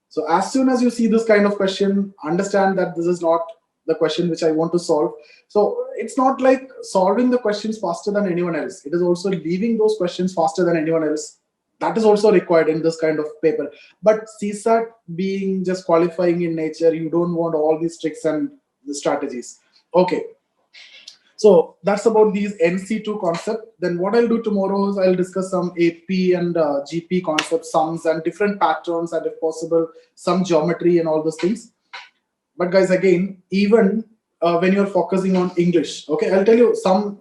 So as soon as you see this kind of question, understand that this is not the question which I want to solve. So it's not like solving the questions faster than anyone else. It is also leaving those questions faster than anyone else. That is also required in this kind of paper. But CSAT being just qualifying in nature, you don't want all these tricks and the strategies. Okay. So that's about these NC2 concept. Then what I'll do tomorrow is I'll discuss some AP and GP concepts, sums and different patterns, and if possible, some geometry and all those things. But guys, again, even when you're focusing on English, okay, I'll tell you some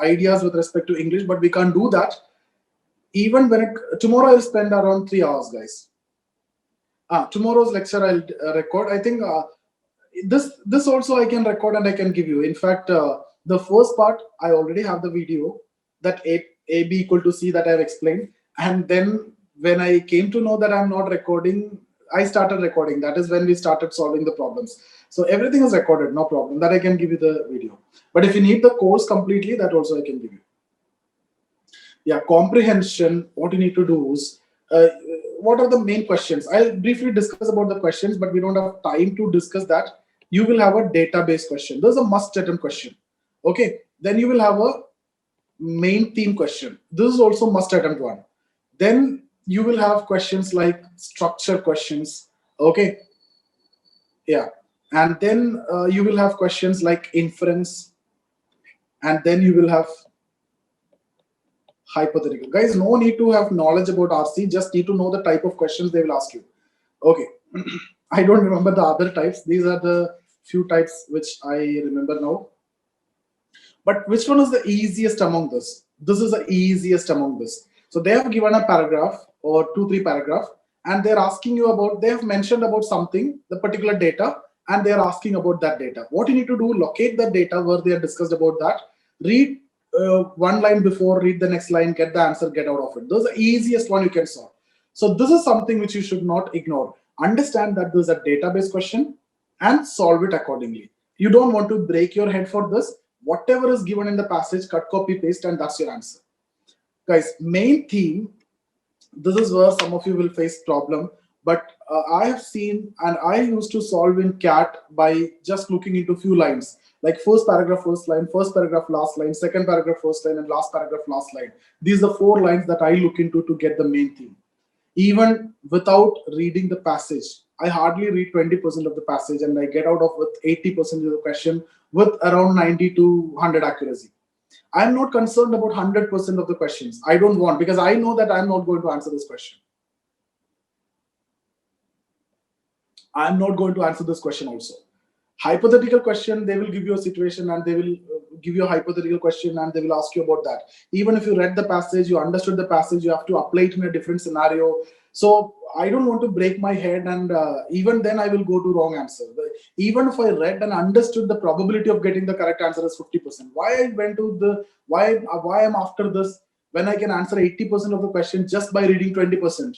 ideas with respect to English, but we can't do that. Even when tomorrow I'll spend around 3 hours, guys. Tomorrow's lecture I'll record. I think this also I can record and I can give you. In fact, the first part I already have the video that AB equal to C that I've explained, and then when I came to know that I'm not recording, I started recording. That is when we started solving the problems. So everything is recorded, no problem. That I can give you the video. But if you need the course completely, that also I can give you. Yeah, comprehension. What you need to do is, what are the main questions? I'll briefly discuss about the questions, but we don't have time to discuss that. You will have a database question. There's a must attempt question. Okay. Then you will have a main theme question. This is also must attempt one. Then you will have questions like structure questions. Okay. Yeah. And then you will have questions like inference. And then you will have hypothetical. Guys, no need to have knowledge about RC, just need to know the type of questions they will ask you. Okay. I don't remember the other types. These are the few types which I remember now. But which one is the easiest among this? This is the easiest among this. So they have given a paragraph or 2-3 paragraph, and they're asking you about, they have mentioned about something, the particular data, and they're asking about that data. What you need to do, locate the data where they are discussed about that, read one line before, read the next line, get the answer, get out of it. Those are the easiest one you can solve. So this is something which you should not ignore. Understand that this is a database question and solve it accordingly. You don't want to break your head for this. Whatever is given in the passage, cut, copy, paste, and that's your answer. Guys, main theme, this is where some of you will face problem, but I have seen, and I used to solve in CAT by just looking into few lines, like first paragraph, first line, first paragraph, last line, second paragraph, first line, and last paragraph, last line. These are the 4 lines that I look into to get the main theme. Even without reading the passage, I hardly read 20% of the passage, and I get out of with 80% of the question with around 90 to 100 accuracy. I'm not concerned about 100% of the questions. I don't want, because I know that I'm not going to answer this question. I'm not going to answer this question also. Hypothetical question, they will give you a situation and they will give you a hypothetical question and they will ask you about that. Even if you read the passage, you understood the passage, you have to apply it in a different scenario. So I don't want to break my head, and even then I will go to wrong answer. Even if I read and understood, the probability of getting the correct answer is 50%. Why I went to the, why I'm after this when I can answer 80% of the question just by reading 20%?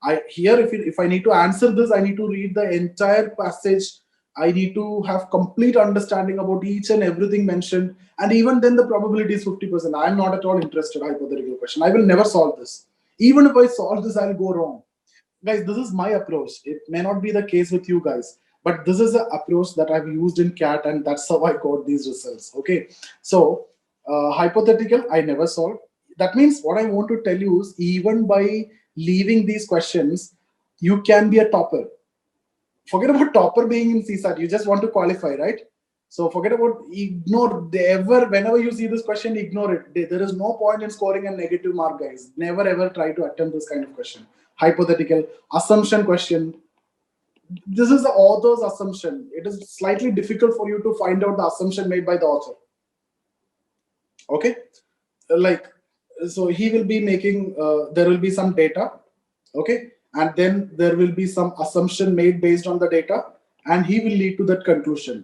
If I need to answer this, I need to read the entire passage. I need to have complete understanding about each and everything mentioned. And even then the probability is 50%. I'm not at all interested in hypothetical question. I will never solve this. Even if I solve this, I'll go wrong. Guys, this is my approach. It may not be the case with you guys, but this is the approach that I've used in CAT, and that's how I got these results. Okay. So hypothetical, I never solve. That means what I want to tell you is, even by leaving these questions, you can be a topper. Forget about topper being in CSAT. You just want to qualify, right? So forget about, ignore, whenever you see this question, ignore it. There is no point in scoring a negative mark, guys. Never ever try to attempt this kind of question. Hypothetical, assumption question. This is the author's assumption. It is slightly difficult for you to find out the assumption made by the author. Okay? Like, so he will be making, there will be some data. Okay? And then there will be some assumption made based on the data, and he will lead to that conclusion.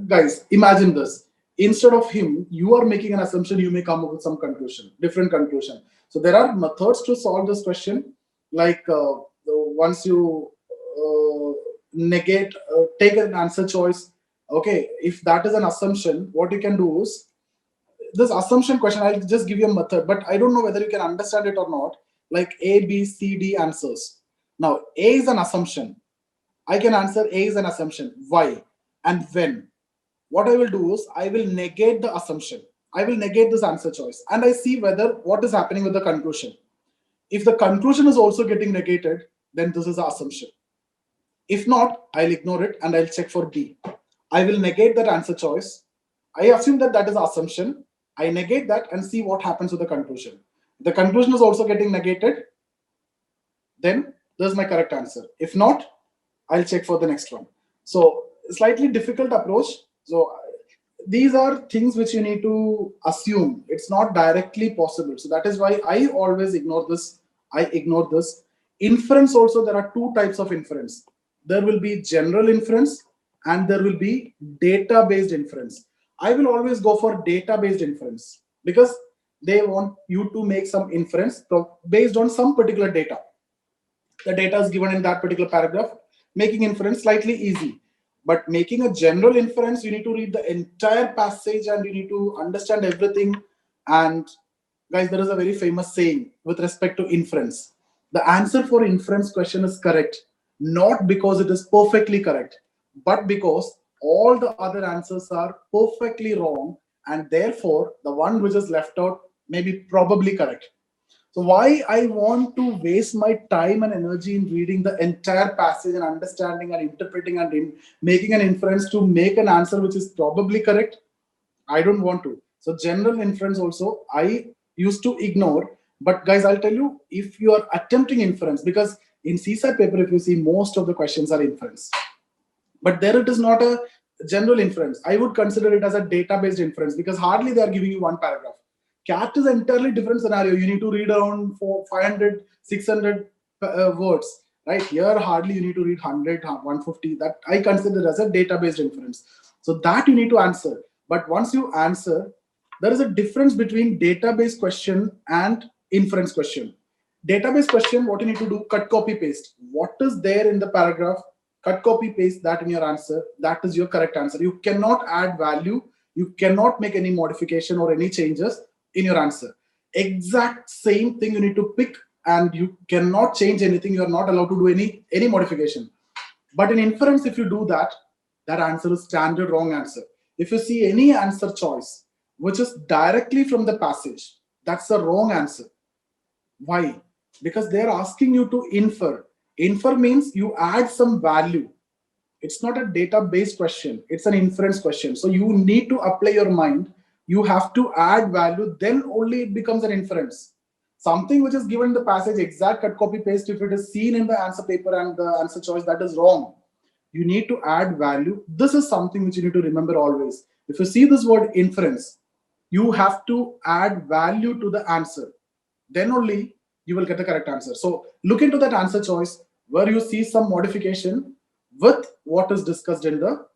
Guys, imagine this. Instead of him, you are making an assumption, you may come up with some conclusion, different conclusion. So there are methods to solve this question. Like once you negate, take an answer choice. Okay, if that is an assumption, what you can do is, this assumption question, I'll just give you a method, but I don't know whether you can understand it or not. Like A, B, C, D answers. Now, A is an assumption. I can answer A is an assumption. Why and when? What I will do is I will negate the assumption. I will negate this answer choice and I see whether what is happening with the conclusion. If the conclusion is also getting negated, then this is an assumption. If not, I'll ignore it and I'll check for B. I will negate that answer choice. I assume that that is assumption. I negate that and see what happens with the conclusion. If the conclusion is also getting negated, then this is my correct answer. If not, I'll check for the next one. So slightly difficult approach. So these are things which you need to assume. It's not directly possible. So that is why I always ignore this. I ignore this. Inference also, there are two types of inference. There will be general inference and there will be data-based inference. I will always go for data-based inference because they want you to make some inference based on some particular data. The data is given in that particular paragraph, making inference slightly easy. But making a general inference, you need to read the entire passage and you need to understand everything. And guys, there is a very famous saying with respect to inference. The answer for inference question is correct, not because it is perfectly correct, but because all the other answers are perfectly wrong. And therefore, the one which is left out may be probably correct. So why I want to waste my time and energy in reading the entire passage and understanding and interpreting and making an inference to make an answer which is probably correct? I don't want to. So general inference also I used to ignore. But guys, I'll tell you, if you are attempting inference, because in CSAT paper, if you see, most of the questions are inference. But there it is not a general inference. I would consider it as a data-based inference because hardly they are giving you one paragraph. CAT is an entirely different scenario. You need to read around 500, 600 words, right? Here, hardly you need to read 100, 150. That I consider as a data-based inference. So that you need to answer. But once you answer, there is a difference between database question and inference question. Database question, what you need to do, cut, copy, paste. What is there in the paragraph, cut, copy, paste that in your answer. That is your correct answer. You cannot add value. You cannot make any modification or any changes in your answer. Exact same thing you need to pick and you cannot change anything. You are not allowed to do any modification. But in inference, if you do that, that answer is standard wrong answer. If you see any answer choice which is directly from the passage, that's the wrong answer. Why? Because they're asking you to infer. Infer means you add some value. It's not a data-based question. It's an inference question. So you need to apply your mind. You have to add value. Then only it becomes an inference. Something which is given in the passage, exact cut, copy, paste, if it is seen in the answer paper and the answer choice, that is wrong. You need to add value. This is something which you need to remember always. If you see this word inference, you have to add value to the answer. Then only you will get the correct answer. So look into that answer choice where you see some modification with what is discussed in the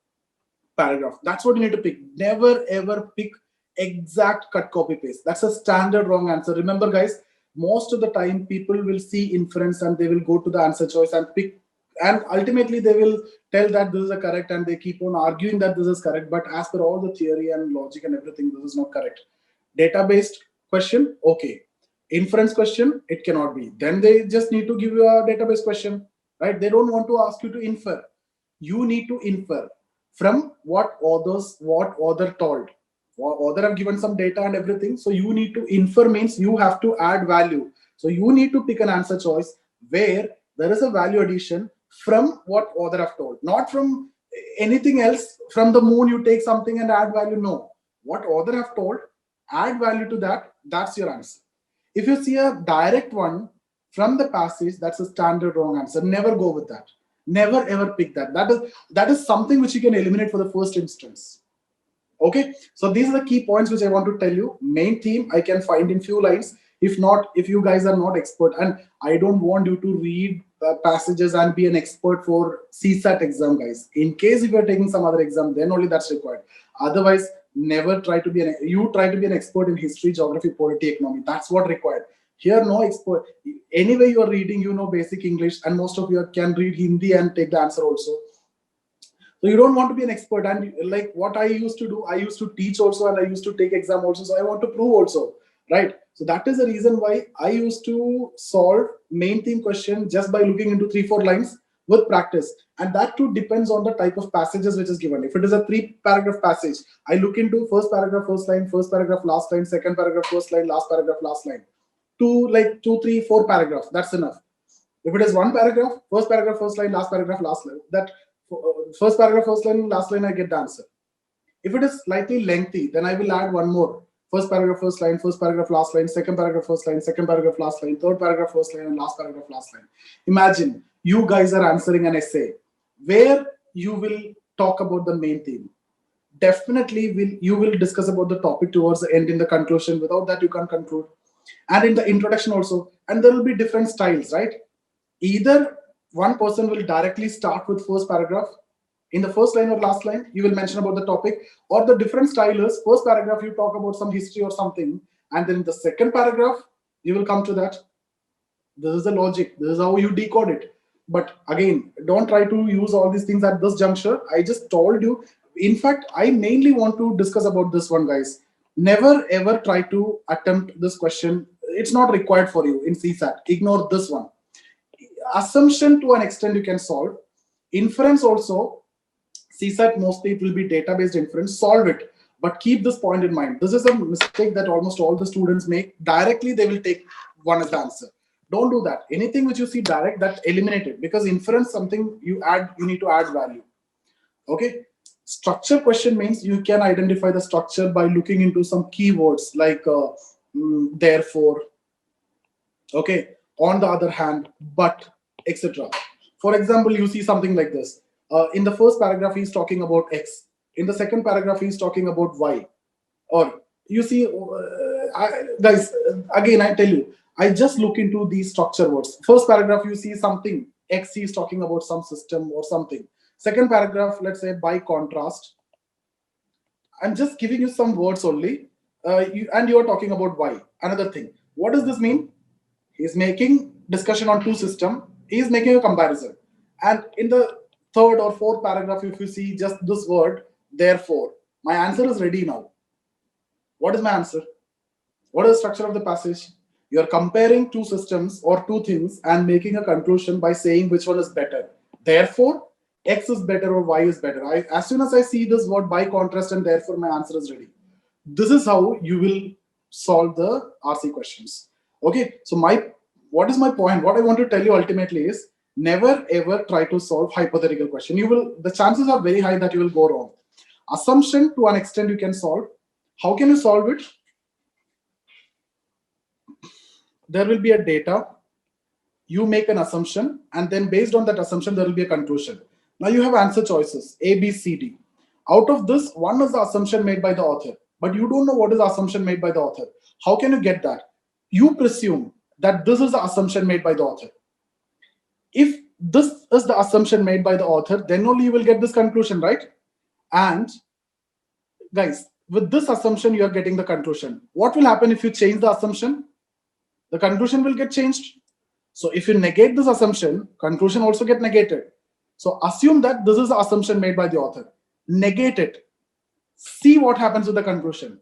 paragraph. That's what you need to pick. Never ever pick exact cut, copy, paste. That's a standard wrong answer. Remember guys, most of the time people will see inference and they will go to the answer choice and pick, and ultimately they will tell that this is a correct and they keep on arguing that this is correct. But as per all the theory and logic and everything, this is not correct. Data-based question, okay. Inference question, it cannot be. Then they just need to give you a database question, right? They don't want to ask you to infer. You need to infer from what author told. Author have given some data and everything. So you need to infer means you have to add value. So you need to pick an answer choice where there is a value addition from what author have told, not from anything else. From the moon you take something and add value. No, what author have told, add value to that. That's your answer. If you see a direct one from the passage, that's a standard wrong answer. Never go with that. Never ever pick that. That is something which you can eliminate for the first instance. Okay, so these are the key points which I want to tell you. Main theme I can find in few lines. If not, if you guys are not expert, and I don't want you to read passages and be an expert for CSAT exam, guys. In case if you're taking some other exam, then only that's required. Otherwise, never try to be you try to be an expert in history, geography, polity, economy. That's what required. Here, no expert. Anyway, you are reading, you know basic English, and most of you can read Hindi and take the answer also. So you don't want to be an expert. And like what I used to do, I used to teach also, and I used to take exam also. So I want to prove also, right? So that is the reason why I used to solve main theme question just by looking into 3-4 lines with practice. And that too depends on the type of passages which is given. If it is a 3-paragraph passage, I look into first paragraph, first line, first paragraph, last line, second paragraph, first line, last paragraph, last line. Like 2, 3, 4 paragraphs. That's enough. If it is 1 paragraph, first paragraph, first line, last paragraph, last line. That first paragraph, first line, last line, I get the answer. If it is slightly lengthy, then I will add one more. First paragraph, first line, first paragraph, last line, second paragraph, first line, second paragraph, last line, third paragraph, first line, and last paragraph, last line. Imagine you guys are answering an essay where you will talk about the main theme. Definitely you will discuss about the topic towards the end in the conclusion. Without that, you can't conclude. And in the introduction also. And there will be different styles, right? Either one person will directly start with first paragraph. In the first line or last line, you will mention about the topic, or the different style is first paragraph, you talk about some history or something, and then in the second paragraph, you will come to that. This is the logic. This is how you decode it. But again, don't try to use all these things at this juncture. I just told you. In fact, I mainly want to discuss about this one, guys. Never ever try to attempt this question. It's not required for you in CSAT. Ignore this one. Assumption to an extent you can solve. Inference also. CSAT mostly it will be data-based inference. Solve it, but keep this point in mind. This is a mistake that almost all the students make. Directly, they will take one as the answer. Don't do that. Anything which you see direct, that eliminate it, because inference something you need to add value. Okay. Structure question means you can identify the structure by looking into some keywords like therefore. Okay. On the other hand, but, etc. For example, you see something like this. In the first paragraph, he's talking about X. In the second paragraph, he's talking about Y. Or you see, guys, again, I tell you, I just look into these structure words. First paragraph, you see something. X, he's talking about some system or something. Second paragraph, let's say by contrast. I'm just giving you some words only. And you're talking about Y. Another thing. What does this mean? He's making discussion on two systems. He's making a comparison. And in the third or fourth paragraph, if you see just this word, therefore, my answer is ready now. What is my answer? What is the structure of the passage? You're comparing two systems or two things and making a conclusion by saying which one is better. Therefore, X is better or Y is better. As soon as I see this word by contrast and therefore, my answer is ready. This is how you will solve the RC questions. Okay, so what is my point? What I want to tell you ultimately is, never ever try to solve hypothetical question. The chances are very high that you will go wrong. Assumption to an extent you can solve. How can you solve it? There will be a data. You make an assumption, and then based on that assumption, there will be a conclusion. Now you have answer choices A, B, C, D. Out of this, one is the assumption made by the author, but you don't know what is the assumption made by the author. How can you get that? You presume that this is the assumption made by the author. If this is the assumption made by the author, then only you will get this conclusion, right? And guys, with this assumption, you are getting the conclusion. What will happen if you change the assumption? The conclusion will get changed. So if you negate this assumption, conclusion also get negated. So assume that this is the assumption made by the author. Negate it. See what happens with the conclusion.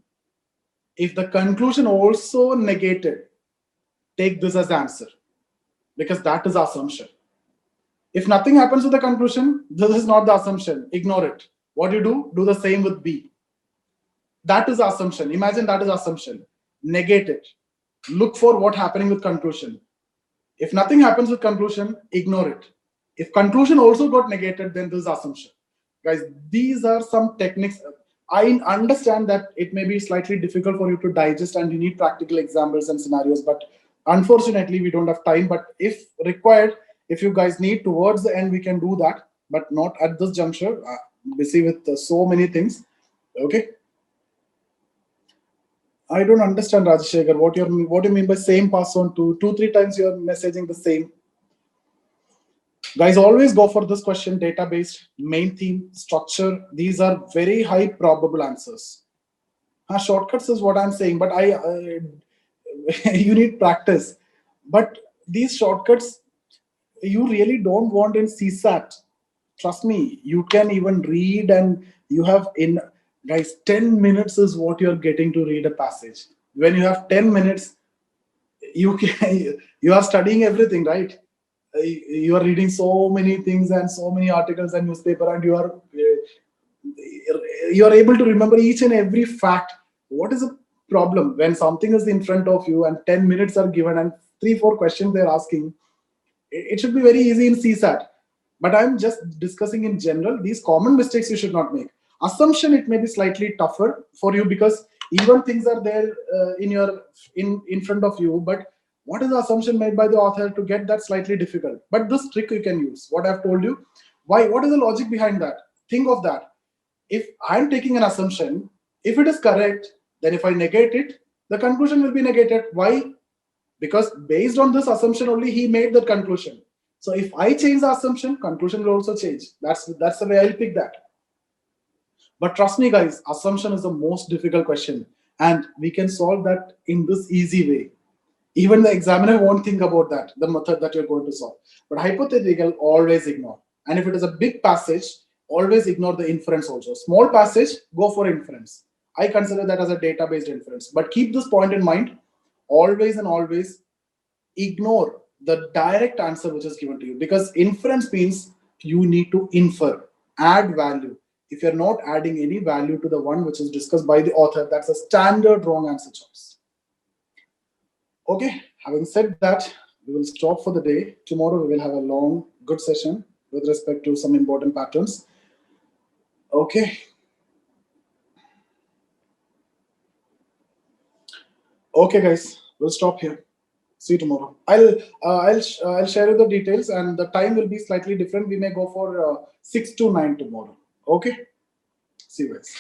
If the conclusion also negated, take this as the answer, because that is the assumption. If nothing happens with the conclusion, this is not the assumption. Ignore it. What you do? Do the same with B. That is the assumption. Imagine that is the assumption. Negate it. Look for what's happening with conclusion. If nothing happens with conclusion, ignore it. If conclusion also got negated, then this is assumption. Guys, these are some techniques. I understand that it may be slightly difficult for you to digest and you need practical examples and scenarios, but unfortunately, we don't have time. But if required, if you guys need towards the end, we can do that, but not at this juncture. Busy with so many things. Okay. I don't understand, Rajashekhar, what do you mean by same pass on to 2-3 times you're messaging the same. Guys, always go for this question, data-based, main theme, structure. These are very high probable answers. Shortcuts is what I'm saying, but you need practice. But these shortcuts, you really don't want in CSAT. Trust me, you can even read, and you have guys, 10 minutes is what you're getting to read a passage. When you have 10 minutes, you are studying everything, right? You are reading so many things and so many articles and newspaper, and you are able to remember each and every fact. What is the problem when something is in front of you and 10 minutes are given and 3 4 questions they're asking? It should be very easy in CSAT. But I'm just discussing in general these common mistakes you should not make. Assumption, it may be slightly tougher for you because even things are there in front of you, but what is the assumption made by the author, to get that slightly difficult. But this trick you can use what I've told you. Why? What is the logic behind that? Think of that. If I'm taking an assumption, if it is correct, then if I negate it, the conclusion will be negated. Why? Because based on this assumption only he made that conclusion. So if I change the assumption, conclusion will also change. That's the way I'll pick that. But trust me, guys, assumption is the most difficult question, and we can solve that in this easy way. Even the examiner won't think about that, the method that you're going to solve. But hypothetical, always ignore. And if it is a big passage, always ignore the inference also. Small passage, go for inference. I consider that as a data-based inference. But keep this point in mind, always and always ignore the direct answer which is given to you, because inference means you need to infer, add value. If you're not adding any value to the one which is discussed by the author, that's a standard wrong answer choice. Okay, having said that, we will stop for the day. Tomorrow we will have a long, good session with respect to some important patterns. Okay. Okay, guys, we'll stop here. See you tomorrow. I'll share you the details, and the time will be slightly different. We may go for 6 to 9 tomorrow. Okay. See you guys.